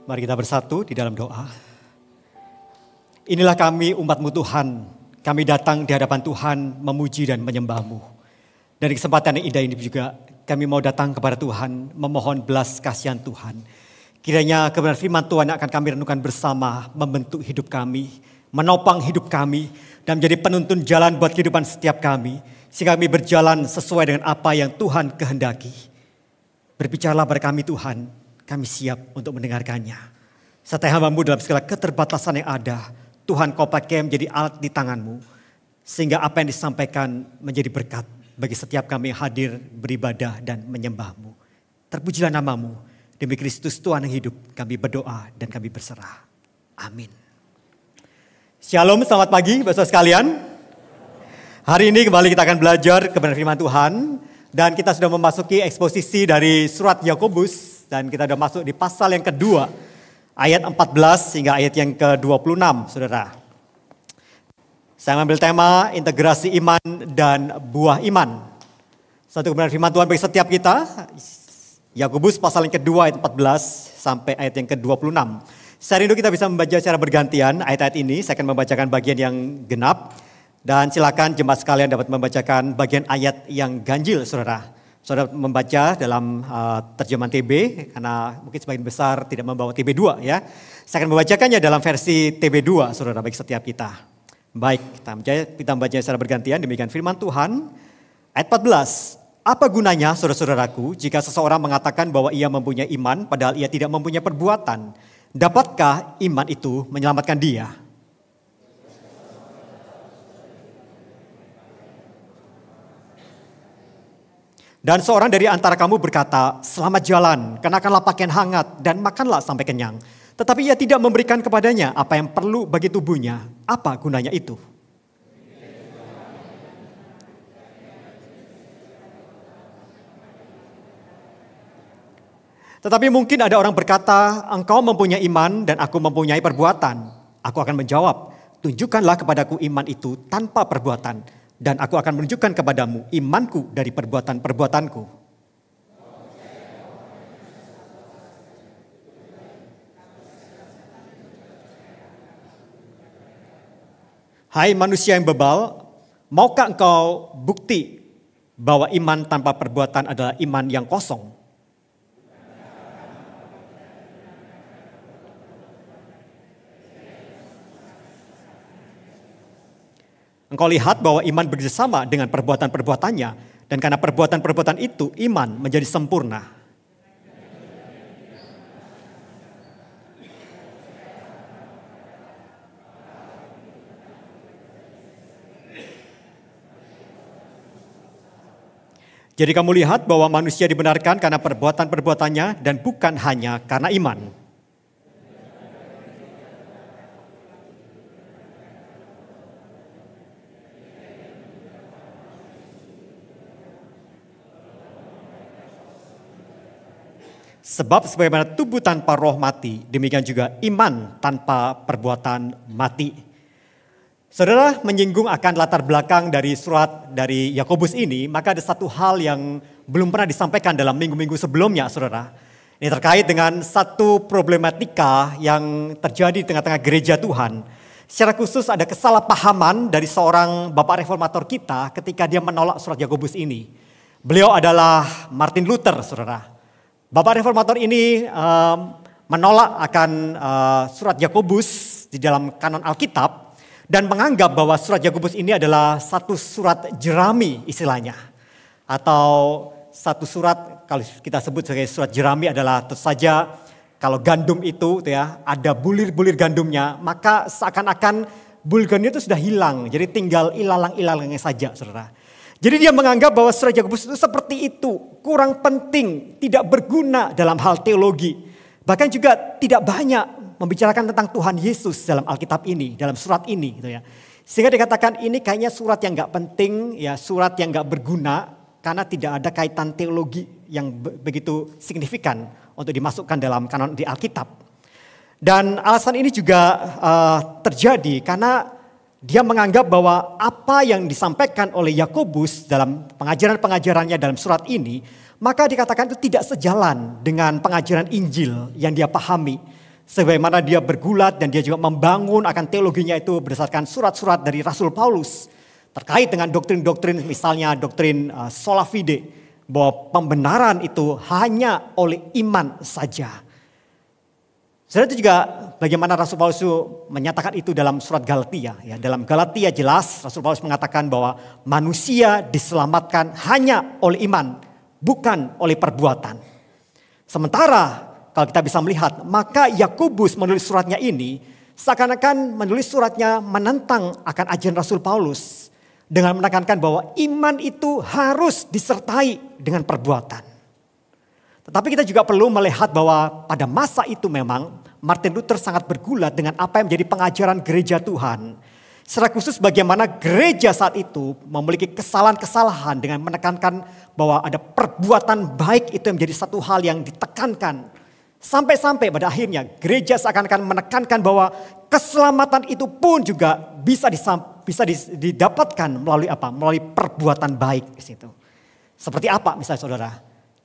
Mari kita bersatu di dalam doa. Inilah kami umat-Mu Tuhan. Kami datang di hadapan Tuhan memuji dan menyembah-Mu. Dan di kesempatan yang indah ini juga kami mau datang kepada Tuhan memohon belas kasihan Tuhan. Kiranya kebenaran firman Tuhan yang akan kami renungkan bersama membentuk hidup kami, menopang hidup kami, dan menjadi penuntun jalan buat kehidupan setiap kami. Sehingga kami berjalan sesuai dengan apa yang Tuhan kehendaki. Berbicaralah pada kami Tuhan, kami siap untuk mendengarkannya. Sertai hamba-Mu dalam segala keterbatasan yang ada, Tuhan Kau pakai menjadi alat di tangan-Mu. Sehingga apa yang disampaikan menjadi berkat bagi setiap kami yang hadir beribadah dan menyembah-Mu. Terpujilah nama-Mu, demi Kristus Tuhan yang hidup kami berdoa dan kami berserah. Amin. Shalom, selamat pagi Bapak sekalian. Hari ini kembali kita akan belajar kebenaran firman Tuhan. Dan kita sudah memasuki eksposisi dari surat Yakobus. Dan kita sudah masuk di pasal yang kedua. Ayat 14 hingga ayat yang ke-26, saudara. Saya mengambil tema integrasi iman dan buah iman. Satu kebenaran firman Tuhan bagi setiap kita. Yakobus pasal yang kedua ayat 14 sampai ayat yang ke-26. Saya rindu kita bisa membaca secara bergantian ayat-ayat ini. Saya akan membacakan bagian yang genap. Dan silakan jemaat sekalian dapat membacakan bagian ayat yang ganjil, saudara. Saudara membaca dalam terjemahan TB, karena mungkin sebagian besar tidak membawa TB2 ya. Saya akan membacakannya dalam versi TB2, saudara, bagi setiap kita. Baik, kita membaca secara bergantian, demikian firman Tuhan. Ayat 14, apa gunanya saudara-saudaraku jika seseorang mengatakan bahwa ia mempunyai iman padahal ia tidak mempunyai perbuatan? Dapatkah iman itu menyelamatkan dia? Dan seorang dari antara kamu berkata, selamat jalan, kenakanlah pakaian hangat dan makanlah sampai kenyang. Tetapi ia tidak memberikan kepadanya apa yang perlu bagi tubuhnya. Apa gunanya itu? Tetapi mungkin ada orang berkata, engkau mempunyai iman dan aku mempunyai perbuatan. Aku akan menjawab, tunjukkanlah kepadaku iman itu tanpa perbuatan. Dan aku akan menunjukkan kepadamu imanku dari perbuatan-perbuatanku. Hai manusia yang bebal, maukah engkau bukti bahwa iman tanpa perbuatan adalah iman yang kosong? Engkau lihat bahwa iman bekerjasama dengan perbuatan-perbuatannya. Dan karena perbuatan-perbuatan itu, iman menjadi sempurna. Jadi kamu lihat bahwa manusia dibenarkan karena perbuatan-perbuatannya dan bukan hanya karena iman. Sebab sebagaimana tubuh tanpa roh mati, demikian juga iman tanpa perbuatan mati. Saudara menyinggung akan latar belakang dari surat dari Yakobus ini, maka ada satu hal yang belum pernah disampaikan dalam minggu-minggu sebelumnya, saudara. Ini terkait dengan satu problematika yang terjadi di tengah-tengah gereja Tuhan. Secara khusus ada kesalahpahaman dari seorang bapak reformator kita ketika dia menolak surat Yakobus ini. Beliau adalah Martin Luther, saudara. Bapak reformator ini menolak akan surat Yakobus di dalam kanon Alkitab dan menganggap bahwa surat Yakobus ini adalah satu surat jerami istilahnya. Atau satu surat, kalau kita sebut sebagai surat jerami adalah tentu saja kalau gandum itu ya, ada bulir-bulir gandumnya, maka seakan-akan bulir gandumnya itu sudah hilang, jadi tinggal ilalang-ilalangnya saja, saudara. Jadi dia menganggap bahwa surat Yakobus itu seperti itu, kurang penting, tidak berguna dalam hal teologi. Bahkan juga tidak banyak membicarakan tentang Tuhan Yesus dalam Alkitab ini, dalam surat ini gitu ya. Sehingga dikatakan ini kayaknya surat yang gak penting, ya surat yang gak berguna karena tidak ada kaitan teologi yang begitu signifikan untuk dimasukkan dalam kanon di Alkitab. Dan alasan ini juga terjadi karena dia menganggap bahwa apa yang disampaikan oleh Yakobus dalam pengajaran-pengajarannya dalam surat ini, maka dikatakan itu tidak sejalan dengan pengajaran Injil yang dia pahami. Sebagaimana dia bergulat dan dia juga membangun akan teologinya itu berdasarkan surat-surat dari Rasul Paulus. Terkait dengan doktrin-doktrin, misalnya doktrin sola fide, bahwa pembenaran itu hanya oleh iman saja. Saudara, itu juga bagaimana Rasul Paulus menyatakan itu dalam surat Galatia. Ya, dalam Galatia jelas Rasul Paulus mengatakan bahwa manusia diselamatkan hanya oleh iman, bukan oleh perbuatan. Sementara kalau kita bisa melihat, maka Yakobus menulis suratnya ini seakan-akan menulis suratnya menentang akan ajaran Rasul Paulus dengan menekankan bahwa iman itu harus disertai dengan perbuatan. Tetapi kita juga perlu melihat bahwa pada masa itu memang Martin Luther sangat bergulat dengan apa yang menjadi pengajaran gereja Tuhan. Secara khusus bagaimana gereja saat itu memiliki kesalahan-kesalahan dengan menekankan bahwa ada perbuatan baik itu yang menjadi satu hal yang ditekankan. Sampai-sampai pada akhirnya gereja seakan-akan menekankan bahwa keselamatan itu pun juga bisa didapatkan melalui apa? Melalui perbuatan baik di situ. Seperti apa misalnya saudara?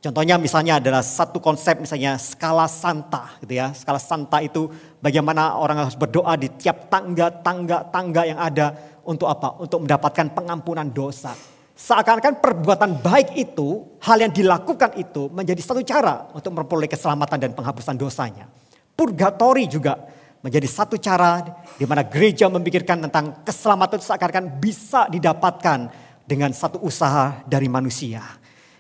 Contohnya misalnya adalah satu konsep misalnya skala santa gitu ya. Skala santa itu bagaimana orang harus berdoa di tiap tangga yang ada untuk apa? Untuk mendapatkan pengampunan dosa. Seakan-akan perbuatan baik itu, hal yang dilakukan itu menjadi satu cara untuk memperoleh keselamatan dan penghapusan dosanya. Purgatori juga menjadi satu cara di mana gereja memikirkan tentang keselamatan itu seakan-akan bisa didapatkan dengan satu usaha dari manusia.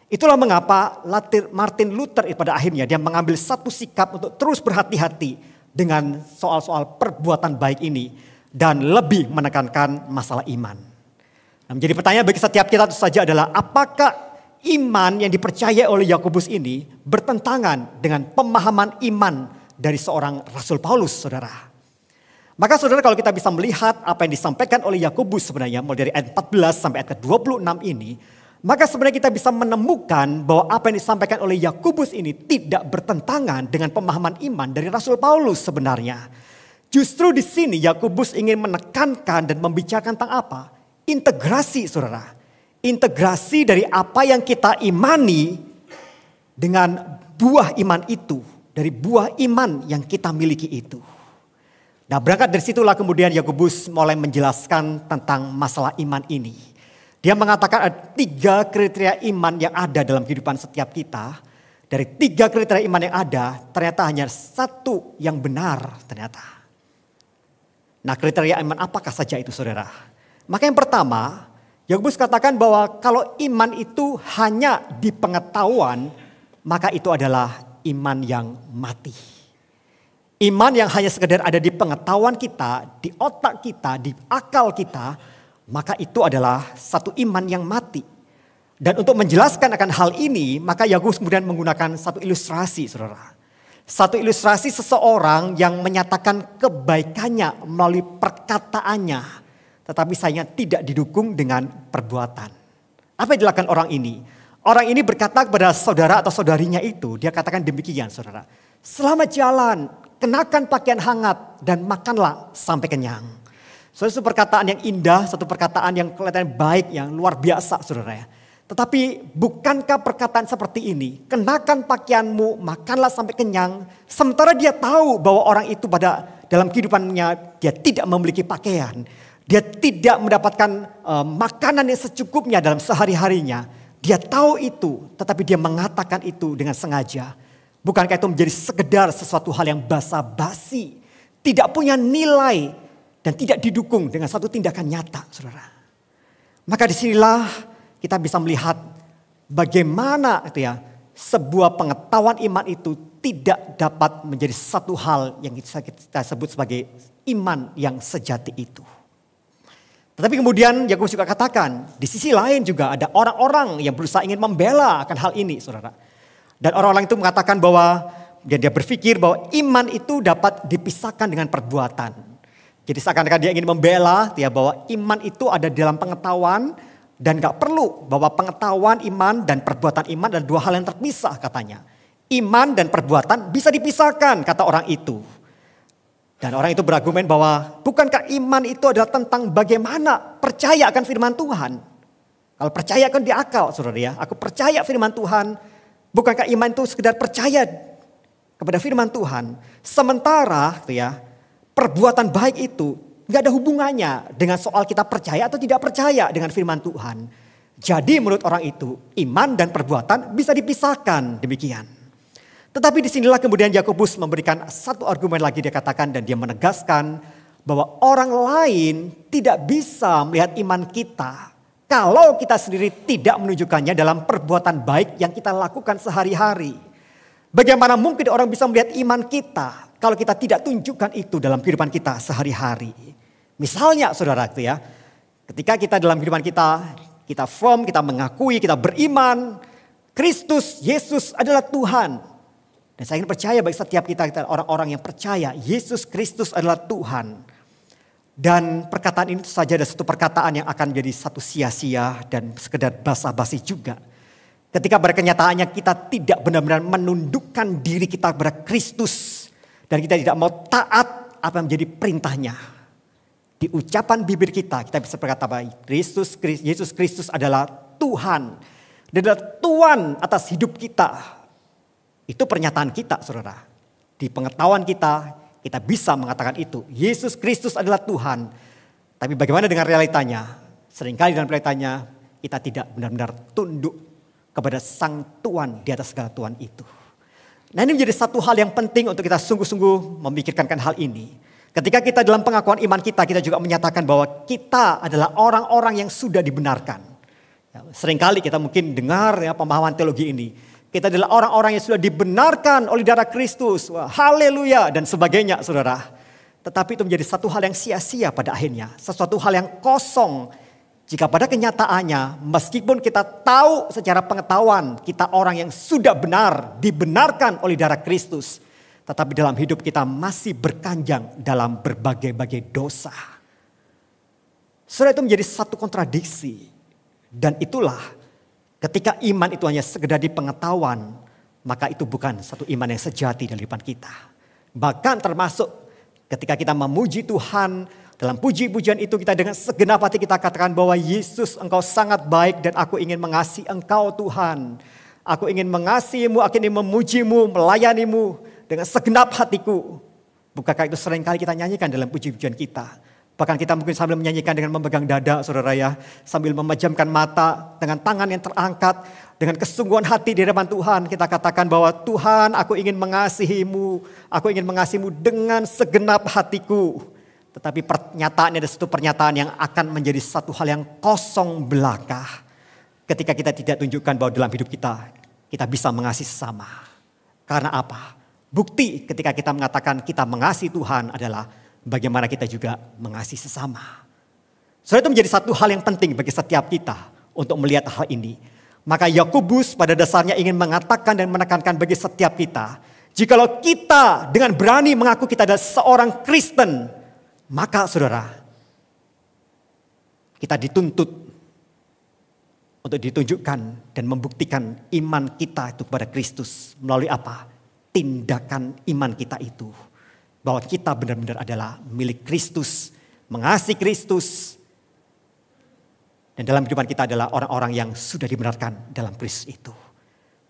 Itulah mengapa Martin Luther pada akhirnya dia mengambil satu sikap untuk terus berhati-hati dengan soal-soal perbuatan baik ini dan lebih menekankan masalah iman. Nah, menjadi pertanyaan bagi setiap kita itu saja adalah apakah iman yang dipercaya oleh Yakobus ini bertentangan dengan pemahaman iman dari seorang Rasul Paulus, saudara. Maka saudara kalau kita bisa melihat apa yang disampaikan oleh Yakobus sebenarnya mulai dari ayat 14 sampai ayat ke-26 ini, maka sebenarnya kita bisa menemukan bahwa apa yang disampaikan oleh Yakobus ini tidak bertentangan dengan pemahaman iman dari Rasul Paulus sebenarnya. Justru di sini Yakobus ingin menekankan dan membicarakan tentang apa? Integrasi saudara. Integrasi dari apa yang kita imani dengan buah iman itu. Dari buah iman yang kita miliki itu. Nah, berangkat dari situlah kemudian Yakobus mulai menjelaskan tentang masalah iman ini. Dia mengatakan ada 3 kriteria iman yang ada dalam kehidupan setiap kita. Dari 3 kriteria iman yang ada, ternyata hanya 1 yang benar ternyata. Nah, kriteria iman apakah saja itu saudara? Maka yang pertama, Yakobus katakan bahwa kalau iman itu hanya di pengetahuan, maka itu adalah iman yang mati. Iman yang hanya sekedar ada di pengetahuan kita, di otak kita, di akal kita, maka itu adalah satu iman yang mati. Dan untuk menjelaskan akan hal ini, maka Yakobus kemudian menggunakan satu ilustrasi, saudara. Satu ilustrasi seseorang yang menyatakan kebaikannya melalui perkataannya, tetapi sayangnya tidak didukung dengan perbuatan. Apa yang dilakukan orang ini? Orang ini berkata kepada saudara atau saudarinya itu, dia katakan demikian saudara. Selamat jalan, kenakan pakaian hangat dan makanlah sampai kenyang. Satu perkataan yang indah, satu perkataan yang kelihatan baik, yang luar biasa saudara ya. Tetapi bukankah perkataan seperti ini, kenakan pakaianmu, makanlah sampai kenyang. Sementara dia tahu bahwa orang itu dalam kehidupannya dia tidak memiliki pakaian. Dia tidak mendapatkan makanan yang secukupnya dalam sehari-harinya. Dia tahu itu, tetapi dia mengatakan itu dengan sengaja. Bukankah itu menjadi sekedar sesuatu hal yang basa-basi, tidak punya nilai dan tidak didukung dengan satu tindakan nyata, saudara. Maka disinilah kita bisa melihat bagaimana itu ya sebuah pengetahuan iman itu tidak dapat menjadi satu hal yang kita sebut sebagai iman yang sejati itu. Tetapi kemudian Yakobus juga katakan, di sisi lain juga ada orang-orang yang berusaha ingin membela akan hal ini, saudara. Dan orang-orang itu mengatakan bahwa dia berpikir bahwa iman itu dapat dipisahkan dengan perbuatan. Jadi seakan-akan dia ingin membela ya bahwa iman itu ada dalam pengetahuan dan gak perlu bahwa pengetahuan iman dan perbuatan iman adalah 2 hal yang terpisah katanya. Iman dan perbuatan bisa dipisahkan kata orang itu. Dan orang itu berargumen bahwa bukankah iman itu adalah tentang bagaimana percaya akan firman Tuhan. Kalau percaya kan di akal saudara ya. Aku percaya firman Tuhan. Bukankah iman itu sekedar percaya kepada firman Tuhan. Sementara gitu ya, perbuatan baik itu nggak ada hubungannya dengan soal kita percaya atau tidak percaya dengan firman Tuhan. Jadi menurut orang itu iman dan perbuatan bisa dipisahkan demikian. Tetapi disinilah kemudian Yakobus memberikan satu argumen lagi, dia katakan dan dia menegaskan bahwa orang lain tidak bisa melihat iman kita kalau kita sendiri tidak menunjukkannya dalam perbuatan baik yang kita lakukan sehari-hari. Bagaimana mungkin orang bisa melihat iman kita kalau kita tidak tunjukkan itu dalam kehidupan kita sehari-hari. Misalnya saudara itu ya, ketika kita dalam kehidupan kita firm, kita mengakui, kita beriman, Kristus, Yesus adalah Tuhan. Dan saya ingin percaya bagi setiap kita orang-orang yang percaya Yesus Kristus adalah Tuhan. Dan perkataan ini saja ada satu perkataan yang akan menjadi satu sia-sia dan sekedar basa-basi juga. Ketika pada kenyataannya kita tidak benar-benar menundukkan diri kita kepada Kristus. Dan kita tidak mau taat apa yang menjadi perintahnya. Di ucapan bibir kita bisa berkata bahwa Yesus Kristus adalah Tuhan. Dan adalah Tuhan atas hidup kita. Itu pernyataan kita saudara. Di pengetahuan kita bisa mengatakan itu. Yesus Kristus adalah Tuhan. Tapi bagaimana dengan realitanya? Seringkali dalam realitanya kita tidak benar-benar tunduk kepada Sang Tuhan di atas segala Tuhan itu. Nah ini menjadi satu hal yang penting untuk kita sungguh-sungguh memikirkan hal ini. Ketika kita dalam pengakuan iman kita juga menyatakan bahwa kita adalah orang-orang yang sudah dibenarkan. Ya, seringkali kita mungkin dengar ya pemahaman teologi ini. Kita adalah orang-orang yang sudah dibenarkan oleh darah Kristus. Wah, haleluya dan sebagainya saudara. Tetapi itu menjadi satu hal yang sia-sia pada akhirnya. Sesuatu hal yang kosong. Jika pada kenyataannya meskipun kita tahu secara pengetahuan kita orang yang sudah benar, dibenarkan oleh darah Kristus. Tetapi dalam hidup kita masih berkanjang dalam berbagai-bagai dosa. Saudara, itu menjadi satu kontradiksi. Dan itulah ketika iman itu hanya sekedar di pengetahuan, maka itu bukan satu iman yang sejati dalam kehidupan kita. Bahkan termasuk ketika kita memuji Tuhan, dalam puji-pujian itu kita dengan segenap hati kita katakan bahwa Yesus engkau sangat baik dan aku ingin mengasihi engkau Tuhan. Aku ingin mengasihimu, aku ingin memujimu, melayanimu dengan segenap hatiku. Bukankah itu seringkali kita nyanyikan dalam puji-pujian kita. Bahkan kita mungkin sambil menyanyikan dengan memegang dada saudara ya. Sambil memejamkan mata dengan tangan yang terangkat. Dengan kesungguhan hati di hadapan Tuhan kita katakan bahwa Tuhan aku ingin mengasihimu. Aku ingin mengasihimu dengan segenap hatiku. Tetapi pernyataannya ada satu pernyataan yang akan menjadi satu hal yang kosong belaka. Ketika kita tidak tunjukkan bahwa dalam hidup kita bisa mengasihi sesama. Karena apa? Bukti ketika kita mengatakan kita mengasihi Tuhan adalah bagaimana kita juga mengasihi sesama. Saudara, itu menjadi satu hal yang penting bagi setiap kita untuk melihat hal ini. Maka Yakobus pada dasarnya ingin mengatakan dan menekankan bagi setiap kita. Jikalau kita dengan berani mengaku kita adalah seorang Kristen, maka saudara, kita dituntut untuk ditunjukkan dan membuktikan iman kita itu kepada Kristus. Melalui apa? Tindakan iman kita itu. Bahwa kita benar-benar adalah milik Kristus, mengasihi Kristus. Dan dalam kehidupan kita adalah orang-orang yang sudah dibenarkan dalam Kristus itu.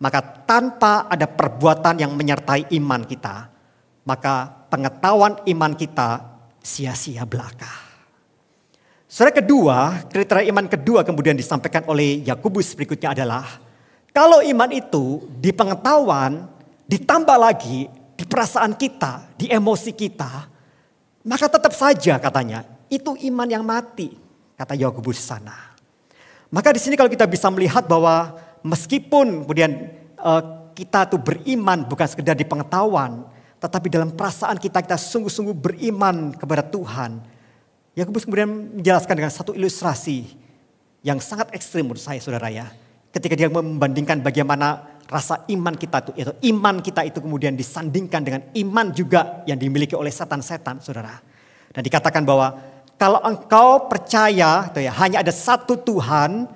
Maka tanpa ada perbuatan yang menyertai iman kita, maka pengetahuan iman kita sia-sia belaka. Saudara, kedua, kriteria iman kedua kemudian disampaikan oleh Yakobus berikutnya adalah kalau iman itu di pengetahuan ditambah lagi di perasaan kita, di emosi kita, maka tetap saja katanya itu iman yang mati, kata Yakobus sana. Maka di sini kalau kita bisa melihat bahwa meskipun kemudian kita tuh beriman bukan sekedar di pengetahuan, tetapi dalam perasaan kita sungguh-sungguh beriman kepada Tuhan. Yakobus kemudian menjelaskan dengan satu ilustrasi yang sangat ekstrim menurut saya saudara ya. Ketika dia membandingkan bagaimana rasa iman kita itu, yaitu iman kita itu kemudian disandingkan dengan iman juga yang dimiliki oleh setan-setan saudara. Dan dikatakan bahwa kalau engkau percaya ya, hanya ada satu Tuhan,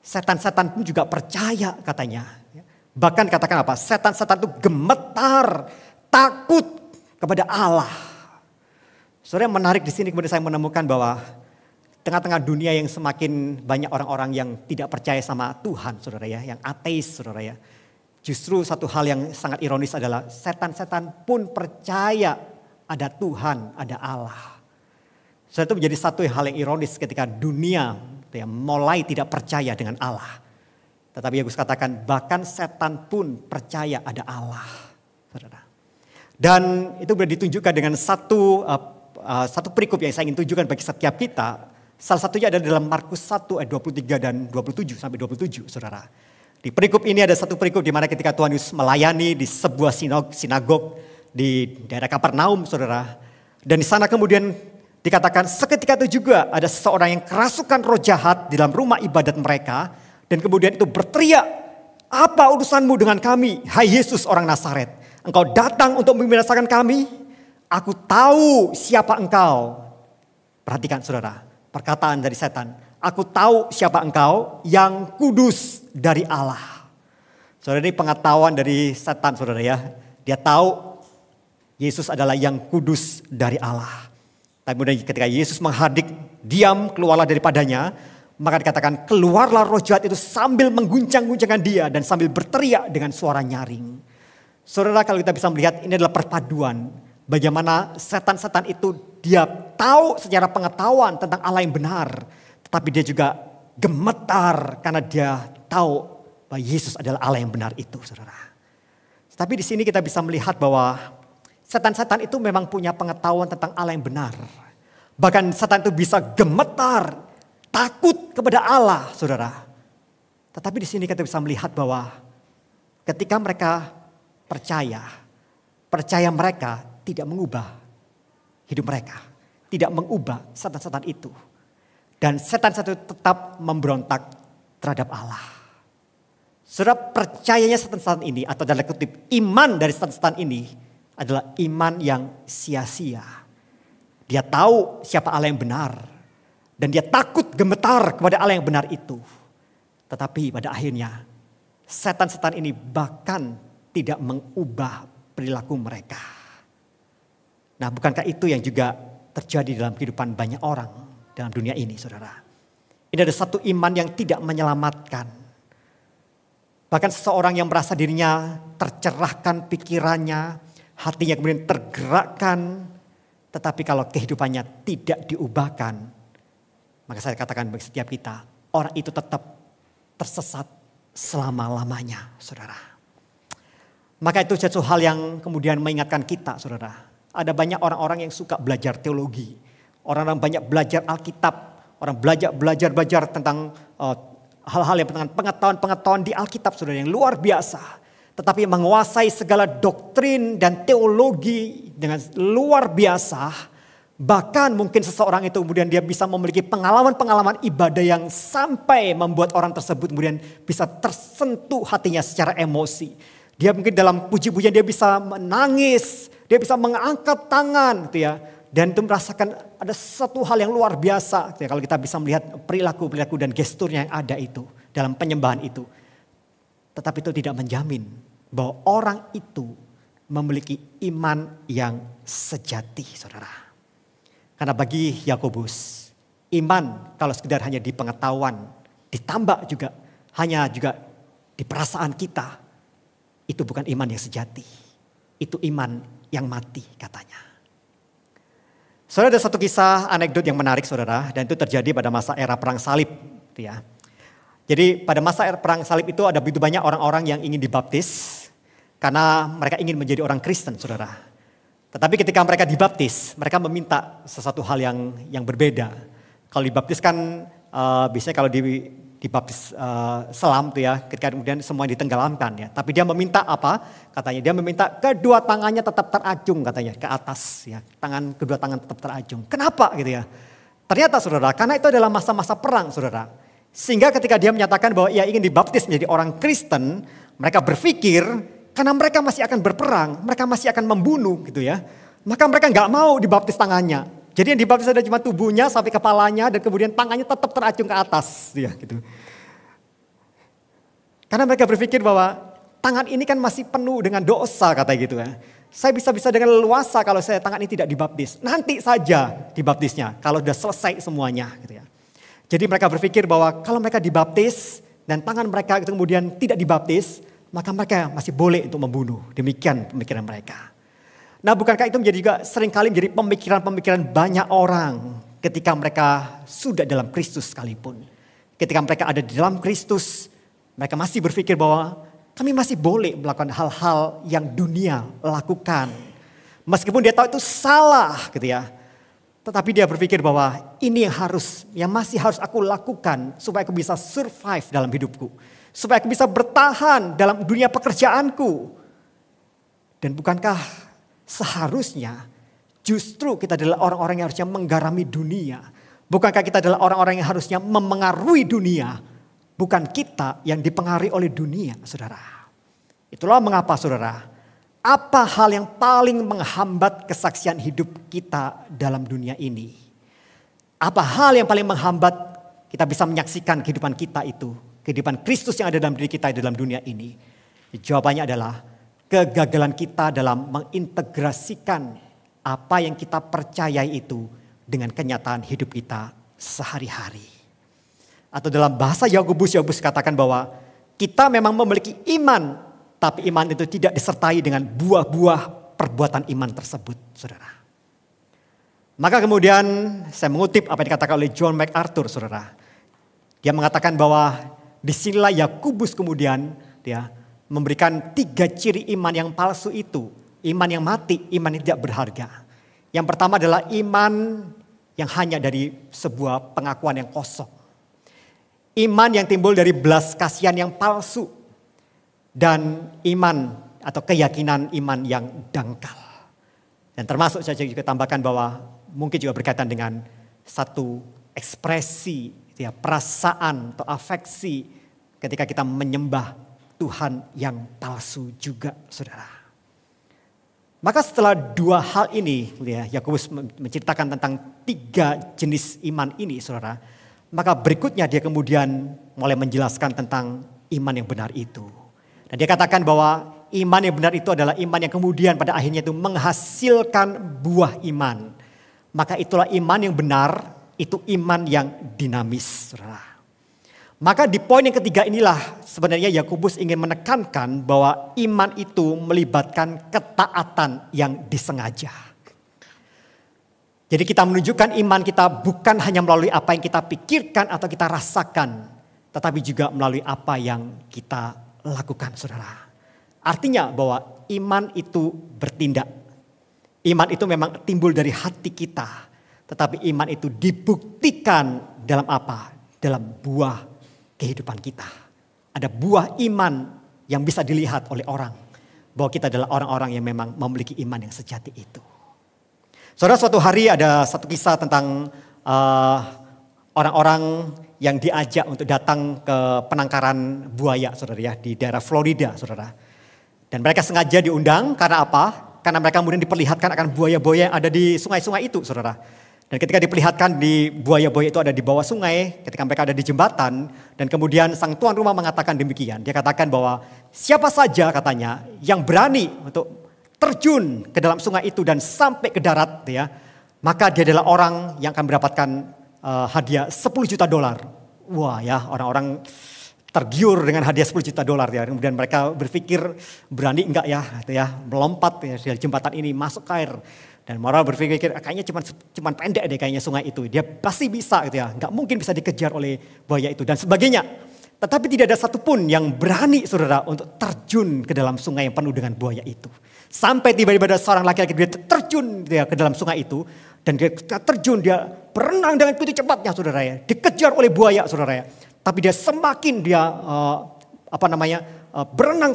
setan-setan pun juga percaya katanya. Bahkan katakan apa? Setan-setan itu gemetar, takut kepada Allah. Saudara, yang menarik di sini kemudian saya menemukan bahwa tengah-tengah dunia yang semakin banyak orang-orang yang tidak percaya sama Tuhan, saudara ya, yang ateis, saudara ya. Justru satu hal yang sangat ironis adalah setan-setan pun percaya ada Tuhan, ada Allah. So, itu menjadi satu hal yang ironis ketika dunia mulai tidak percaya dengan Allah. Tetapi Yesus katakan bahkan setan pun percaya ada Allah. Saudara. Dan itu boleh ditunjukkan dengan satu perikop yang saya ingin tunjukkan bagi setiap kita. Salah satunya adalah dalam Markus 1 ayat 23 dan 27 sampai 27, saudara. Di perikop ini ada satu perikop di mana ketika Tuhan Yesus melayani di sebuah sinagog di daerah Kapernaum, saudara. Dan di sana kemudian dikatakan seketika itu juga ada seseorang yang kerasukan roh jahat di dalam rumah ibadat mereka. Dan kemudian itu berteriak, "Apa urusanmu dengan kami, hai Yesus orang Nazaret? Engkau datang untuk membinasakan kami? Aku tahu siapa engkau." Perhatikan saudara, perkataan dari setan. "Aku tahu siapa engkau, yang kudus dari Allah." Saudara, ini pengetahuan dari setan, saudara ya. Dia tahu Yesus adalah yang kudus dari Allah. Tapi kemudian ketika Yesus menghardik, diam, keluarlah daripadanya. Maka dikatakan keluarlah roh jahat itu sambil mengguncang-guncangkan dia dan sambil berteriak dengan suara nyaring. Saudara, kalau kita bisa melihat ini adalah perpaduan. Bagaimana setan-setan itu dia tahu secara pengetahuan tentang Allah yang benar. Tapi dia juga gemetar karena dia tahu bahwa Yesus adalah Allah yang benar itu, saudara. Tapi di sini kita bisa melihat bahwa setan-setan itu memang punya pengetahuan tentang Allah yang benar. Bahkan setan itu bisa gemetar, takut kepada Allah, saudara. Tetapi di sini kita bisa melihat bahwa ketika mereka percaya mereka tidak mengubah hidup mereka. Tidak mengubah setan-setan itu. Dan setan-setan itu tetap memberontak terhadap Allah. Saudara, percayanya setan-setan ini atau dalam kutip iman dari setan-setan ini adalah iman yang sia-sia. Dia tahu siapa Allah yang benar. Dan dia takut gemetar kepada Allah yang benar itu. Tetapi pada akhirnya setan-setan ini bahkan tidak mengubah perilaku mereka. Nah, bukankah itu yang juga terjadi dalam kehidupan banyak orang dalam dunia ini, saudara? Ini ada satu iman yang tidak menyelamatkan. Bahkan seseorang yang merasa dirinya tercerahkan pikirannya, hatinya kemudian tergerakkan. Tetapi kalau kehidupannya tidak diubahkan, maka saya katakan bagi setiap kita, orang itu tetap tersesat selama-lamanya, saudara. Maka itu satu hal yang kemudian mengingatkan kita, saudara. Ada banyak orang-orang yang suka belajar teologi. Orang-orang banyak belajar Alkitab. Orang belajar tentang hal-hal yang tentang pengetahuan-pengetahuan di Alkitab, saudara, yang luar biasa. Tetapi menguasai segala doktrin dan teologi dengan luar biasa. Bahkan mungkin seseorang itu kemudian dia bisa memiliki pengalaman-pengalaman ibadah yang sampai membuat orang tersebut kemudian bisa tersentuh hatinya secara emosi. Dia mungkin dalam puji-pujian dia bisa menangis, dia bisa mengangkat tangan gitu ya. Dan itu merasakan ada satu hal yang luar biasa gitu ya, kalau kita bisa melihat perilaku-perilaku dan gesturnya yang ada itu dalam penyembahan itu. Tetapi itu tidak menjamin bahwa orang itu memiliki iman yang sejati, saudara. Karena bagi Yakobus, iman kalau sekedar hanya di pengetahuan, ditambah juga hanya juga di perasaan kita, itu bukan iman yang sejati. Itu iman yang mati katanya. Saudara, ada satu kisah anekdot yang menarik, saudara, dan itu terjadi pada masa era perang salib, gitu ya. Jadi pada masa era perang salib itu ada begitu banyak orang-orang yang ingin dibaptis karena mereka ingin menjadi orang Kristen, saudara. Tetapi ketika mereka dibaptis, mereka meminta sesuatu hal yang berbeda. Kalau dibaptis kan biasanya kalau dibaptis selam tuh ya, ketika kemudian semua ditenggelamkan ya. Tapi dia meminta apa? Katanya dia meminta kedua tangannya tetap terajung katanya ke atas ya. Kedua tangan tetap terajung. Kenapa gitu ya? Ternyata saudara, karena itu adalah masa-masa perang, saudara. Sehingga ketika dia menyatakan bahwa ia ingin dibaptis menjadi orang Kristen, mereka berpikir karena mereka masih akan berperang, mereka masih akan membunuh gitu ya. Maka mereka nggak mau dibaptis tangannya. Jadi yang dibaptis ada cuma tubuhnya sampai kepalanya dan kemudian tangannya tetap teracung ke atas, ya, gitu. Karena mereka berpikir bahwa tangan ini kan masih penuh dengan dosa, kata gitu ya. Saya bisa dengan leluasa kalau saya tangan ini tidak dibaptis. Nanti saja dibaptisnya kalau sudah selesai semuanya, gitu ya. Jadi mereka berpikir bahwa kalau mereka dibaptis dan tangan mereka itu kemudian tidak dibaptis, maka mereka masih boleh untuk membunuh. Demikian pemikiran mereka. Nah, bukankah itu menjadi juga seringkali menjadi pemikiran-pemikiran banyak orang ketika mereka sudah dalam Kristus sekalipun. Ketika mereka ada di dalam Kristus, mereka masih berpikir bahwa kami masih boleh melakukan hal-hal yang dunia lakukan. Meskipun dia tahu itu salah gitu ya. Tetapi dia berpikir bahwa ini yang masih harus aku lakukan supaya aku bisa survive dalam hidupku. Supaya aku bisa bertahan dalam dunia pekerjaanku. Dan bukankah seharusnya justru kita adalah orang-orang yang harusnya menggarami dunia. Bukankah kita adalah orang-orang yang harusnya memengaruhi dunia. Bukan kita yang dipengaruhi oleh dunia, saudara. Itulah mengapa, saudara, apa hal yang paling menghambat kesaksian hidup kita dalam dunia ini? Apa hal yang paling menghambat kita bisa menyaksikan kehidupan kita itu? Kehidupan Kristus yang ada dalam diri kita dalam dunia ini? Jawabannya adalah kegagalan kita dalam mengintegrasikan apa yang kita percayai itu dengan kenyataan hidup kita sehari-hari. Atau dalam bahasa Yakobus katakan bahwa kita memang memiliki iman, tapi iman itu tidak disertai dengan buah-buah perbuatan iman tersebut, saudara. Maka kemudian saya mengutip apa yang dikatakan oleh John MacArthur, saudara. Dia mengatakan bahwa disinilah Yakobus kemudian dia memberikan 3 ciri iman yang palsu itu. Iman yang mati, iman yang tidak berharga. Yang pertama adalah iman yang hanya dari sebuah pengakuan yang kosong. Iman yang timbul dari belas kasihan yang palsu. Dan iman atau keyakinan iman yang dangkal. Dan termasuk saya juga tambahkan bahwa mungkin juga berkaitan dengan satu ekspresi, ya, perasaan atau afeksi ketika kita menyembah Tuhan yang palsu juga, saudara. Maka setelah 2 hal ini, ya, Yakobus menceritakan tentang 3 jenis iman ini, saudara. Maka berikutnya dia kemudian mulai menjelaskan tentang iman yang benar itu. Dan dia katakan bahwa iman yang benar itu adalah iman yang kemudian pada akhirnya itu menghasilkan buah iman. Maka itulah iman yang benar, itu iman yang dinamis, saudara. Maka di poin yang ketiga inilah sebenarnya Yakobus ingin menekankan bahwa iman itu melibatkan ketaatan yang disengaja. Jadi kita menunjukkan iman kita bukan hanya melalui apa yang kita pikirkan atau kita rasakan, tetapi juga melalui apa yang kita lakukan, saudara. Artinya bahwa iman itu bertindak. Iman itu memang timbul dari hati kita, tetapi iman itu dibuktikan dalam apa? Dalam buah kehidupan kita. Ada buah iman yang bisa dilihat oleh orang. Bahwa kita adalah orang-orang yang memang memiliki iman yang sejati itu. Saudara, suatu hari ada satu kisah tentang orang-orang yang diajak untuk datang ke penangkaran buaya, saudara, ya, di daerah Florida, saudara. Dan mereka sengaja diundang karena apa? Karena mereka kemudian diperlihatkan akan buaya-buaya yang ada di sungai-sungai itu, saudara. Dan ketika diperlihatkan di buaya-buaya itu ada di bawah sungai, ketika mereka ada di jembatan, dan kemudian sang tuan rumah mengatakan demikian. Dia katakan bahwa siapa saja katanya yang berani untuk terjun ke dalam sungai itu dan sampai ke darat, ya, maka dia adalah orang yang akan mendapatkan hadiah $10 juta. Wah, ya, orang-orang tergiur dengan hadiah $10 juta, ya. Kemudian mereka berpikir berani enggak ya, gitu ya, melompat ya, dari jembatan ini masuk ke air. Dan mereka berpikir kayaknya cuman pendek deh kayaknya sungai itu. Dia pasti bisa gitu ya. Nggak mungkin bisa dikejar oleh buaya itu dan sebagainya. Tetapi tidak ada satupun yang berani, saudara, untuk terjun ke dalam sungai yang penuh dengan buaya itu. Sampai tiba-tiba ada seorang laki-laki dia terjun dia ke dalam sungai itu. Dan dia terjun, dia berenang dengan begitu cepatnya, saudara ya. Dikejar oleh buaya, saudara ya. Tapi dia semakin berenang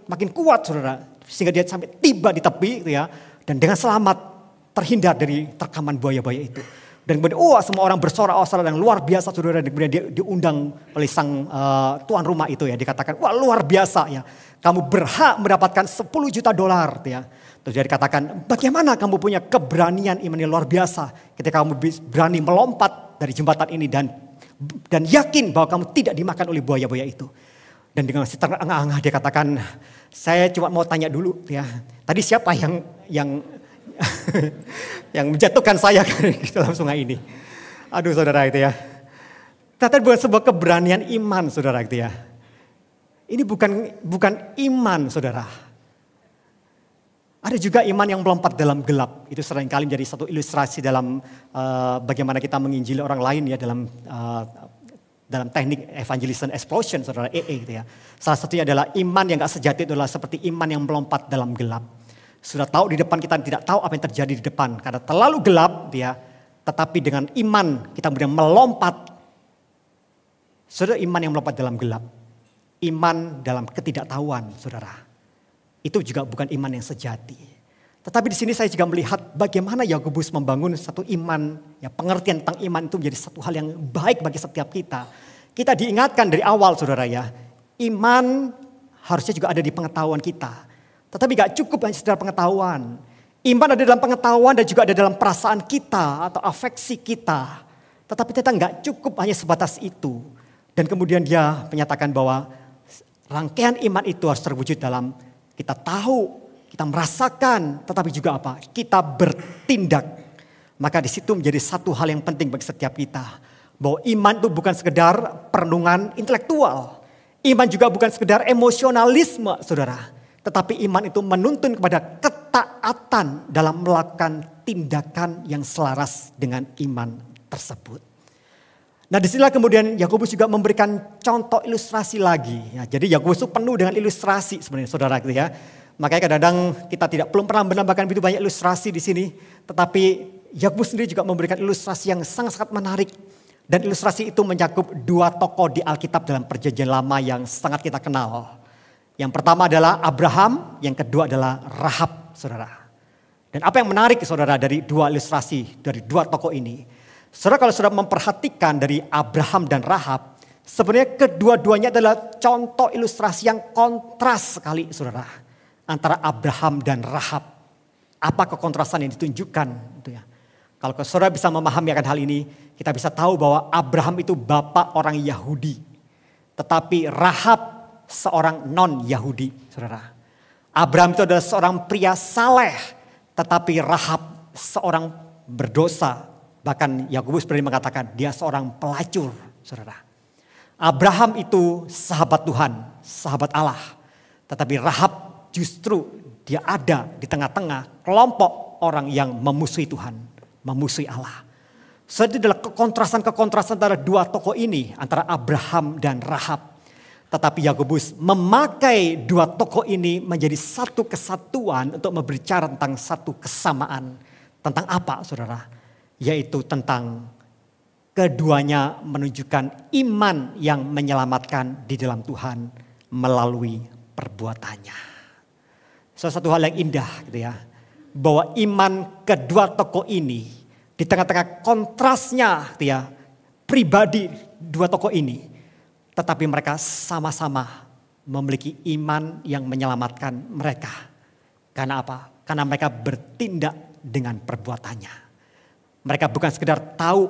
makin kuat, saudara. Sehingga dia sampai tiba di tepi gitu ya. Dan dengan selamat terhindar dari terkaman buaya-buaya itu. Dan kemudian semua orang bersorak-sorai yang luar biasa, saudara. Dan kemudian dia diundang oleh sang tuan rumah itu ya. Dikatakan, wah, luar biasa ya. Kamu berhak mendapatkan $10 juta ya. Terus dia dikatakan, bagaimana kamu punya keberanian iman yang luar biasa ketika kamu berani melompat dari jembatan ini dan yakin bahwa kamu tidak dimakan oleh buaya-buaya itu. Dan dengan masih terengah-engah dia katakan, saya cuma mau tanya dulu ya. Tadi siapa yang yang menjatuhkan saya ke dalam sungai ini? Aduh, saudara, itu ya. Ternyata bukan sebuah keberanian iman, saudara, itu ya. Ini bukan iman, saudara. Ada juga iman yang melompat dalam gelap. Itu seringkali menjadi satu ilustrasi dalam bagaimana kita menginjili orang lain ya dalam teknik evangelism explosion, saudara, gitu ya. Salah satunya adalah iman yang gak sejati adalah seperti iman yang melompat dalam gelap. Sudah tahu di depan kita tidak tahu apa yang terjadi di depan karena terlalu gelap ya. Tetapi dengan iman kita kemudian melompat. Saudara, iman yang melompat dalam gelap. Iman dalam ketidaktahuan, saudara. Itu juga bukan iman yang sejati. Tetapi di sini saya juga melihat bagaimana Yakobus membangun satu iman, ya pengertian tentang iman itu menjadi satu hal yang baik bagi setiap kita. Kita diingatkan dari awal, saudara ya, iman harusnya juga ada di pengetahuan kita. Tetapi gak cukup hanya sekedar pengetahuan. Iman ada dalam pengetahuan dan juga ada dalam perasaan kita atau afeksi kita. Tetapi kita gak cukup hanya sebatas itu. Dan kemudian dia menyatakan bahwa rangkaian iman itu harus terwujud dalam kita tahu, kita merasakan, tetapi juga apa? Kita bertindak. Maka di situ menjadi satu hal yang penting bagi setiap kita. Bahwa iman itu bukan sekedar perenungan intelektual. Iman juga bukan sekedar emosionalisme, saudara. Tetapi iman itu menuntun kepada ketaatan dalam melakukan tindakan yang selaras dengan iman tersebut. Nah disinilah kemudian Yakobus juga memberikan contoh ilustrasi lagi. Ya, jadi Yakobus itu penuh dengan ilustrasi sebenarnya saudara gitu ya. Makanya kadang-kadang kita belum pernah menambahkan begitu banyak ilustrasi di sini. Tetapi Yakobus sendiri juga memberikan ilustrasi yang sangat-sangat menarik. Dan ilustrasi itu mencakup dua tokoh di Alkitab dalam perjanjian lama yang sangat kita kenal. Yang pertama adalah Abraham, yang kedua adalah Rahab, saudara. Dan apa yang menarik saudara dari dua ilustrasi, dari dua tokoh ini. Saudara kalau sudah memperhatikan dari Abraham dan Rahab, sebenarnya kedua-duanya adalah contoh ilustrasi yang kontras sekali saudara. Antara Abraham dan Rahab. Apa kekontrasan yang ditunjukkan. Gitu ya. Kalau saudara bisa memahami akan hal ini, kita bisa tahu bahwa Abraham itu bapak orang Yahudi. Tetapi Rahab seorang non-Yahudi saudara. Abraham itu adalah seorang pria saleh. Tetapi Rahab seorang berdosa. Bahkan Yakobus berani mengatakan dia seorang pelacur, saudara. Abraham itu sahabat Tuhan, sahabat Allah. Tetapi Rahab justru dia ada di tengah-tengah kelompok orang yang memusuhi Tuhan, memusuhi Allah. So itu adalah kekontrasan antara dua tokoh ini, antara Abraham dan Rahab. Tetapi Yakobus memakai dua tokoh ini menjadi satu kesatuan untuk berbicara tentang satu kesamaan. Tentang apa, saudara? Yaitu tentang keduanya menunjukkan iman yang menyelamatkan di dalam Tuhan melalui perbuatannya. Salah satu hal yang indah gitu ya. Bahwa iman kedua tokoh ini di tengah-tengah kontrasnya gitu ya. Pribadi dua tokoh ini. Tetapi mereka sama-sama memiliki iman yang menyelamatkan mereka. Karena apa? Karena mereka bertindak dengan perbuatannya. Mereka bukan sekedar tahu,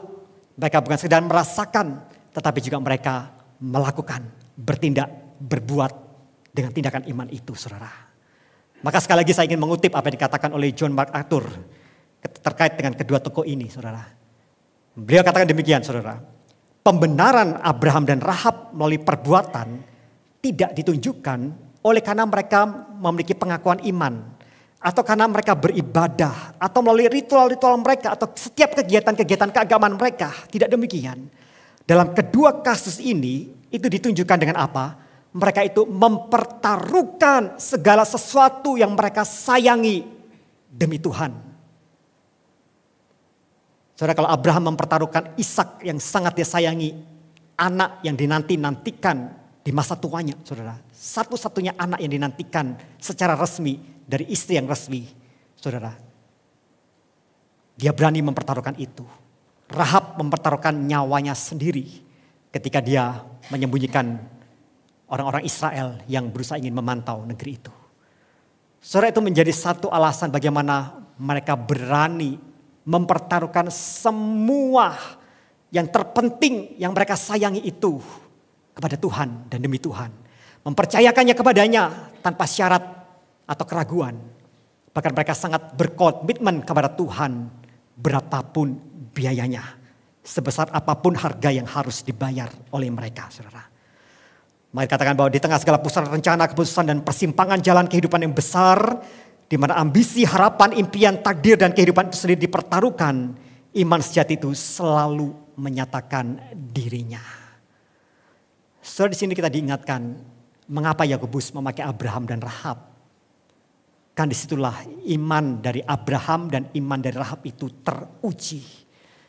mereka bukan sekedar merasakan, tetapi juga mereka melakukan, bertindak, berbuat dengan tindakan iman itu, saudara. Maka sekali lagi saya ingin mengutip apa yang dikatakan oleh John MacArthur terkait dengan kedua tokoh ini, saudara. Beliau katakan demikian, saudara. Pembenaran Abraham dan Rahab melalui perbuatan tidak ditunjukkan oleh karena mereka memiliki pengakuan iman. Atau karena mereka beribadah, atau melalui ritual-ritual mereka, atau setiap kegiatan-kegiatan keagamaan mereka. Tidak demikian. Dalam kedua kasus ini, itu ditunjukkan dengan apa? Mereka itu mempertaruhkan segala sesuatu yang mereka sayangi demi Tuhan. Saudara, kalau Abraham mempertaruhkan Ishak yang sangat dia sayangi, anak yang dinanti-nantikan di masa tuanya, saudara. Satu-satunya anak yang dinantikan secara resmi dari istri yang resmi, saudara. Dia berani mempertaruhkan itu. Rahab mempertaruhkan nyawanya sendiri ketika dia menyembunyikan orang-orang Israel yang berusaha ingin memantau negeri itu. Saudara, itu menjadi satu alasan bagaimana mereka berani mempertaruhkan semua yang terpenting yang mereka sayangi itu kepada Tuhan dan demi Tuhan. Mempercayakannya kepadanya tanpa syarat atau keraguan. Bahkan mereka sangat berkomitmen kepada Tuhan berapapun biayanya. Sebesar apapun harga yang harus dibayar oleh mereka, saudara. Mari katakan bahwa di tengah segala pusat rencana, keputusan, dan persimpangan jalan kehidupan yang besar, di mana ambisi, harapan, impian, takdir, dan kehidupan itu sendiri dipertaruhkan, iman sejati itu selalu menyatakan dirinya. Di sini kita diingatkan mengapa Yakobus memakai Abraham dan Rahab. Kan disitulah iman dari Abraham dan iman dari Rahab itu teruji.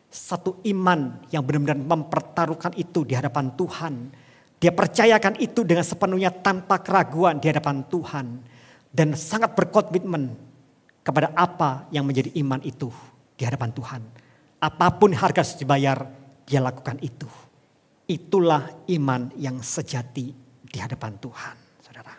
Satu iman yang benar-benar mempertaruhkan itu di hadapan Tuhan. Dia percayakan itu dengan sepenuhnya tanpa keraguan di hadapan Tuhan. Dan sangat berkomitmen kepada apa yang menjadi iman itu di hadapan Tuhan. Apapun harga harus dibayar, dia lakukan itu. Itulah iman yang sejati di hadapan Tuhan, saudara.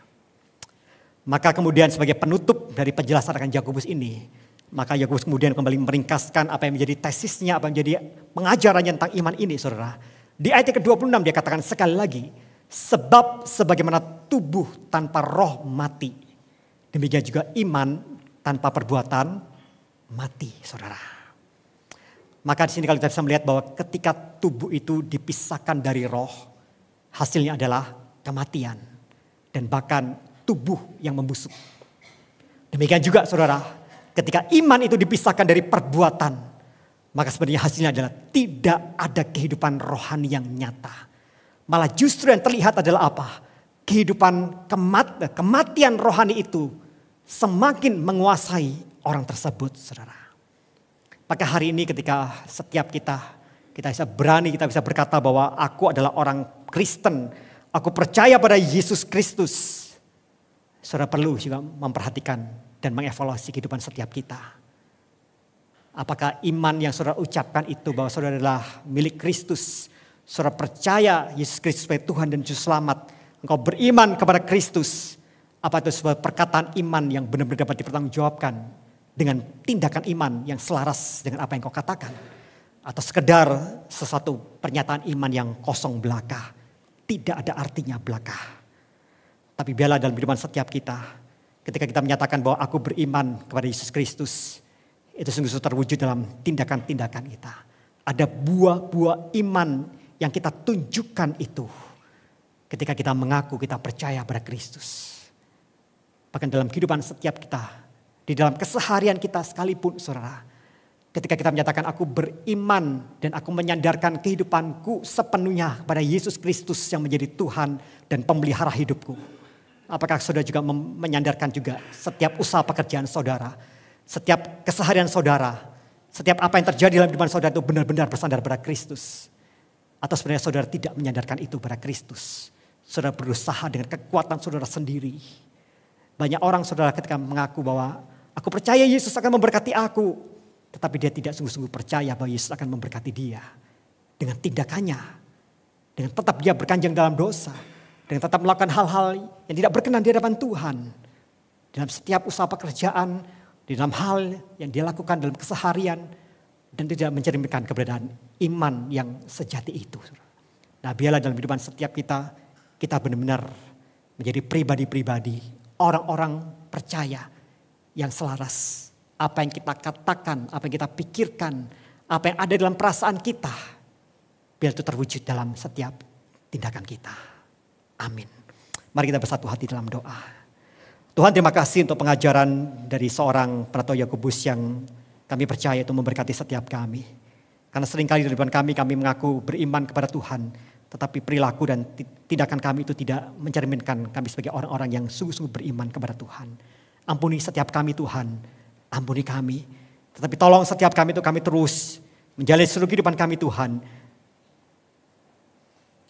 Maka kemudian sebagai penutup dari penjelasan akan Yakobus ini, maka Yakobus kemudian kembali meringkaskan apa yang menjadi tesisnya, apa yang menjadi pengajarannya tentang iman ini, saudara. Di ayat ke-26 dia katakan sekali lagi, sebab sebagaimana tubuh tanpa roh mati, demikian juga iman tanpa perbuatan mati, saudara. Maka di sini kalau kita bisa melihat bahwa ketika tubuh itu dipisahkan dari roh, hasilnya adalah kematian dan bahkan tubuh yang membusuk. Demikian juga, saudara, ketika iman itu dipisahkan dari perbuatan, maka sebenarnya hasilnya adalah tidak ada kehidupan rohani yang nyata. Malah justru yang terlihat adalah apa? Kehidupan kematian rohani itu semakin menguasai orang tersebut, saudara. Maka hari ini ketika setiap kita bisa berani, kita bisa berkata bahwa aku adalah orang Kristen. Aku percaya pada Yesus Kristus. Saudara perlu juga memperhatikan dan mengevaluasi kehidupan setiap kita. Apakah iman yang saudara ucapkan itu bahwa saudara adalah milik Kristus. Saudara percaya Yesus Kristus sebagai Tuhan dan Juru Selamat. Engkau beriman kepada Kristus. Apa itu sebuah perkataan iman yang benar-benar dapat dipertanggungjawabkan dengan tindakan iman yang selaras dengan apa yang kau katakan. Atau sekedar sesuatu pernyataan iman yang kosong belaka. Tidak ada artinya belaka. Tapi biarlah dalam kehidupan setiap kita, ketika kita menyatakan bahwa aku beriman kepada Yesus Kristus, itu sungguh-sungguh terwujud dalam tindakan-tindakan kita. Ada buah-buah iman yang kita tunjukkan itu ketika kita mengaku kita percaya pada Kristus. Bahkan dalam kehidupan setiap kita, di dalam keseharian kita sekalipun, saudara, ketika kita menyatakan aku beriman dan aku menyandarkan kehidupanku sepenuhnya kepada Yesus Kristus yang menjadi Tuhan dan pemelihara hidupku. Apakah saudara juga menyandarkan juga setiap usaha pekerjaan saudara, setiap keseharian saudara, setiap apa yang terjadi dalam kehidupan saudara itu benar-benar bersandar pada Kristus? Atau sebenarnya saudara tidak menyandarkan itu pada Kristus? Saudara berusaha dengan kekuatan saudara sendiri. Banyak orang saudara ketika mengaku bahwa aku percaya Yesus akan memberkati aku. Tetapi dia tidak sungguh-sungguh percaya bahwa Yesus akan memberkati dia. Dengan tindakannya. Dengan tetap dia berkanjang dalam dosa. Dengan tetap melakukan hal-hal yang tidak berkenan di hadapan Tuhan. Dalam setiap usaha pekerjaan. Di dalam hal yang dia lakukan dalam keseharian. Dan tidak mencerminkan keberadaan iman yang sejati itu. Nah biarlah dalam kehidupan setiap kita. Kita benar-benar menjadi pribadi-pribadi. Orang-orang percaya yang selaras. Apa yang kita katakan, apa yang kita pikirkan. Apa yang ada dalam perasaan kita. Biar itu terwujud dalam setiap tindakan kita. Amin. Mari kita bersatu hati dalam doa. Tuhan terima kasih untuk pengajaran dari seorang penatua Yakobus yang kami percaya itu memberkati setiap kami. Karena seringkali di depan kami mengaku beriman kepada Tuhan. Tetapi perilaku dan tindakan kami itu tidak mencerminkan kami sebagai orang-orang yang sungguh-sungguh beriman kepada Tuhan. Ampuni setiap kami Tuhan. Ampuni kami. Tetapi tolong setiap kami itu kami terus menjalani seluruh kehidupan kami Tuhan.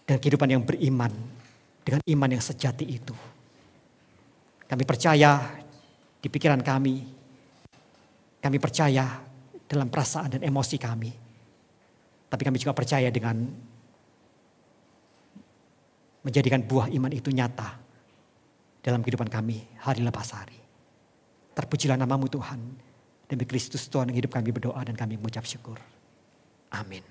Dan kehidupan yang beriman. Dengan iman yang sejati itu. Kami percaya di pikiran kami. Kami percaya dalam perasaan dan emosi kami. Tapi kami juga percaya dengan menjadikan buah iman itu nyata dalam kehidupan kami hari lepas hari. Terpujilah namamu Tuhan. Demi Kristus Tuhan yang hidup kami berdoa dan kami mengucap syukur. Amin.